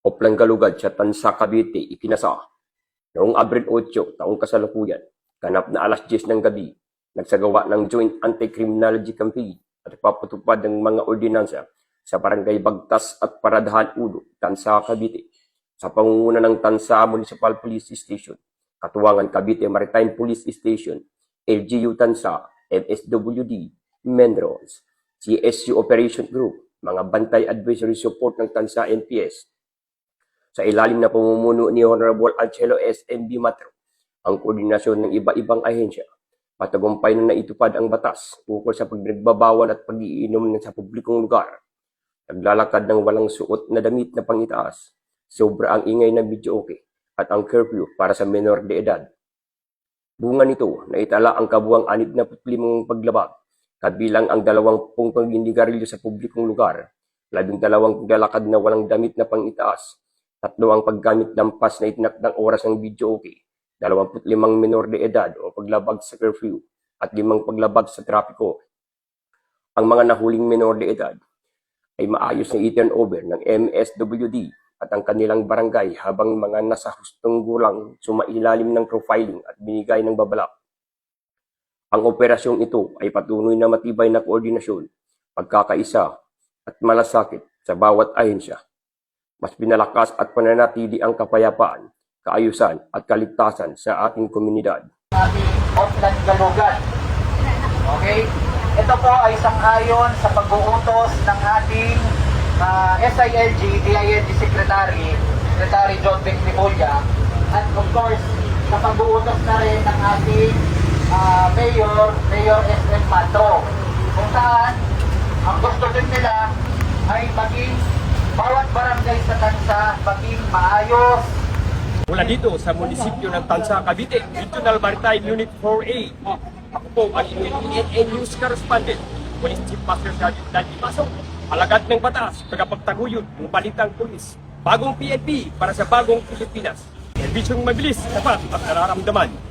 Oplang-galugad sa Tansa, Cavite, ipinasa. Noong Abril 8, taong kasalukuyan, ganap na alas 10 ng gabi, nagsagawa ng Joint Anti-Criminology Campaign at papatupad ng mga ordinansa sa Barangay Bagtas at Paradahan Ulo, Tansa, Cavite, sa pangunguna ng Tansa Municipal Police Station, Katuwangan Cavite Maritime Police Station, LGU Tansa, MSWD, Menrons, CSU Operation Group, mga Bantay Advisory Support ng Tansa NPS, sa ilalim na pamumuno ni Honorable Angelo S.M.B. Matro, ang koordinasyon ng iba-ibang ahensya, matagumpay na naitupad ang batas ukol sa pagnagbabawal at pag-iinom sa publikong lugar. Naglalakad ng walang suot na damit na pangitaas, sobra ang ingay na videoke at ang curfew para sa menor de edad. Bunga nito, naitala ang kabuang 65 paglabag, kabilang ang 20 pagliligarilyo sa publikong lugar, 12 paglalakad na walang damit na pangitaas, 3 ang paggamit ng pas na itinakdang oras ng videoke, 25 menor de edad o paglabag sa curfew, at 5 paglabag sa trapiko. Ang mga nahuling menor de edad ay maayos na i-turn over ng MSWD at ang kanilang barangay habang mga nasa hustong gulang sumailalim ng profiling at binigay ng babala. Ang operasyong ito ay patuloy na matibay na koordinasyon, pagkakaisa at malasakit sa bawat ahensya. Mas pinalakas at pananatili ang kapayapaan, kaayusan at kaligtasan sa ating komunidad. Ating Oplan-Galugan. Okay? Ito po ay sang-ayon sa pag-uutos ng ating SILG, DILG Secretary John Vic Limulia, at of course, sa pag-uutos na rin ng ating Mayor S.M. Matro, kung saan ang gusto din nila ay maging bawat barangay sa Tansa maging maayos. Mula dito sa munisipyo ng Tansa, Cavite, Regional Maritime Unit 4A, ako po ang PNA News Correspondent, Police Chief Master Sergeant Danny Pasok, alagad ng batas, tagapagtaguyod ng balitang pulis, bagong PNP para sa bagong Pilipinas. Serbisyong mabilis, tapat at nararamdaman.